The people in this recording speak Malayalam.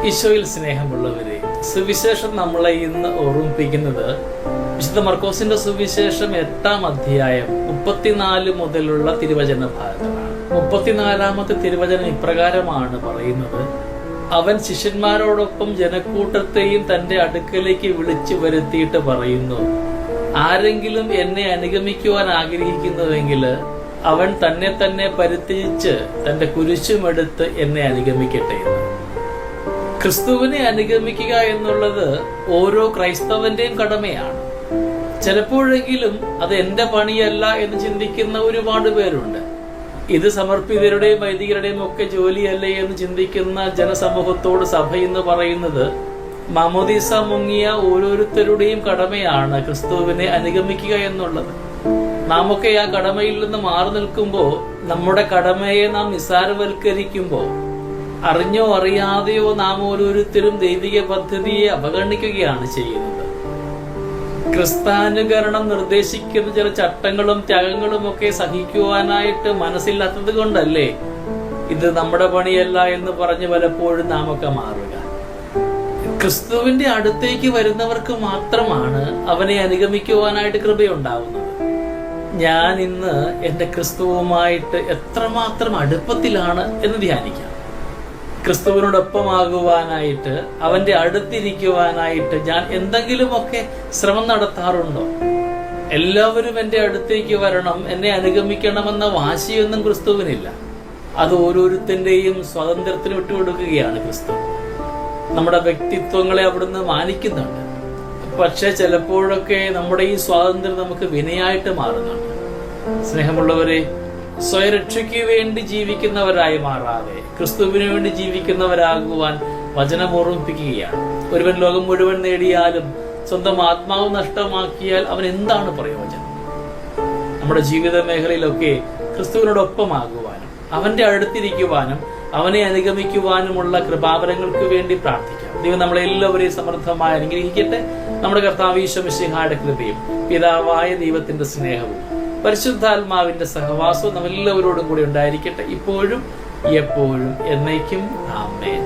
ഈശോയിൽ സ്നേഹമുള്ളവരെ, സുവിശേഷം നമ്മളെ ഇന്ന് ഓർമ്മിപ്പിക്കുന്നത് വിശുദ്ധ മർക്കോസിന്റെ സുവിശേഷം 8-ാം അധ്യായം 34 മുതലുള്ള തിരുവചന ഭാഗങ്ങളാണ്. 34-ാമത്തെ തിരുവചനം ഇപ്രകാരമാണ് പറയുന്നത്: അവൻ ശിഷ്യന്മാരോടൊപ്പം ജനക്കൂട്ടത്തെയും തന്റെ അടുക്കലേക്ക് വിളിച്ചു വരുത്തിയിട്ട് പറയുന്നു, ആരെങ്കിലും എന്നെ അനുഗമിക്കുവാൻ ആഗ്രഹിക്കുന്നുവെങ്കിൽ അവൻ തന്നെ തന്നെ പരിത്യജിച്ച് തന്റെ കുരിശുമെടുത്ത് എന്നെ അനുഗമിക്കട്ടെ എന്ന്. ക്രിസ്തുവിനെ അനുഗമിക്കുക എന്നുള്ളത് ഓരോ ക്രൈസ്തവന്റെയും കടമയാണ്. ചിലപ്പോഴെങ്കിലും അത് എന്റെ പണിയല്ല എന്ന് ചിന്തിക്കുന്ന ഒരുപാട് പേരുണ്ട്. ഇത് സമർപ്പിതരുടെയും വൈദികരുടെയും ഒക്കെ ജോലിയല്ലേ എന്ന് ചിന്തിക്കുന്ന ജനസമൂഹത്തോട് സഭ എന്ന് പറയുന്നത്, മാമോദീസ മുങ്ങിയ ഓരോരുത്തരുടെയും കടമയാണ് ക്രിസ്തുവിനെ അനുഗമിക്കുക എന്നുള്ളത്. നാം ഒക്കെ ആ കടമയിൽ നിന്ന് മാറി നിൽക്കുമ്പോൾ, നമ്മുടെ കടമയെ നാം നിസ്സാരവൽക്കരിക്കുമ്പോൾ, അറിഞ്ഞോ അറിയാതെയോ നാം ഓരോരുത്തരും ദൈവിക പദ്ധതിയെ അവഗണിക്കുകയാണ് ചെയ്യുന്നത്. ക്രിസ്താനുകരണം നിർദ്ദേശിക്കുന്ന ചില ചട്ടങ്ങളും ത്യാഗങ്ങളും ഒക്കെ സഹിക്കുവാനായിട്ട് മനസ്സില്ലാത്തത് കൊണ്ടല്ലേ ഇത് നമ്മുടെ പണിയല്ല എന്ന് പറഞ്ഞ് പലപ്പോഴും നാം ഒക്കെ മാറുക. ക്രിസ്തുവിന്റെ അടുത്തേക്ക് വരുന്നവർക്ക് മാത്രമാണ് അവനെ അനുഗമിക്കുവാനായിട്ട് കൃപയുണ്ടാവുന്നത്. ഞാൻ ഇന്ന് എന്റെ ക്രിസ്തുവുമായിട്ട് എത്രമാത്രം അടുപ്പത്തിലാണ് എന്ന് ധ്യാനിക്കാം. ക്രിസ്തുവിനോടൊപ്പമാകുവാനായിട്ട്, അവന്റെ അടുത്തിരിക്കുവാനായിട്ട് ഞാൻ എന്തെങ്കിലുമൊക്കെ ശ്രമം നടത്താറുണ്ടോ? എല്ലാവരും എന്റെ അടുത്തേക്ക് വരണം, എന്നെ അനുഗമിക്കണമെന്ന വാശിയൊന്നും ക്രിസ്തുവിനില്ല. അത് ഓരോരുത്തന്റെയും സ്വാതന്ത്ര്യത്തിന് വിട്ടുകൊടുക്കുകയാണ് ക്രിസ്തു. നമ്മുടെ വ്യക്തിത്വങ്ങളെ അവിടുന്ന് മാനിക്കുന്നുണ്ട്. പക്ഷെ ചിലപ്പോഴൊക്കെ നമ്മുടെ ഈ സ്വാതന്ത്ര്യം നമുക്ക് വിനയായിട്ട് മാറുന്നുണ്ട്. സ്നേഹമുള്ളവരെ, സ്വയരക്ഷയ്ക്ക് വേണ്ടി ജീവിക്കുന്നവരായി മാറാതെ ക്രിസ്തുവിന് വേണ്ടി ജീവിക്കുന്നവരാകുവാൻ വചനം ഓർമ്മിപ്പിക്കുകയാണ്. ഒരുവൻ ലോകം മുഴുവൻ നേടിയാലും സ്വന്തം ആത്മാവ് നഷ്ടമാക്കിയാൽ അവൻ എന്താണ് പ്രയോജനം? നമ്മുടെ ജീവിത മേഖലയിലൊക്കെ ക്രിസ്തുവിനോടൊപ്പമാകുവാനും അവന്റെ അടുത്തിരിക്കുവാനും അവനെ അനുഗമിക്കുവാനുമുള്ള കൃപാവരങ്ങൾക്ക് വേണ്ടി പ്രാർത്ഥിക്കാം. ദൈവം നമ്മളെല്ലാവരെയും സമൃദ്ധമായി അനുഗ്രഹിക്കട്ടെ. നമ്മുടെ കർത്താവ് ഈശോ മിശിഹായുടെ കൃപയും പിതാവായ ദൈവത്തിന്റെ സ്നേഹവും പരിശുദ്ധാത്മാവിന്റെ സഹവാസവും നമ്മെല്ലാവരോടും കൂടി ഉണ്ടായിരിക്കട്ടെ, ഇപ്പോഴും എപ്പോഴും എന്നേക്കും. ആമേൻ.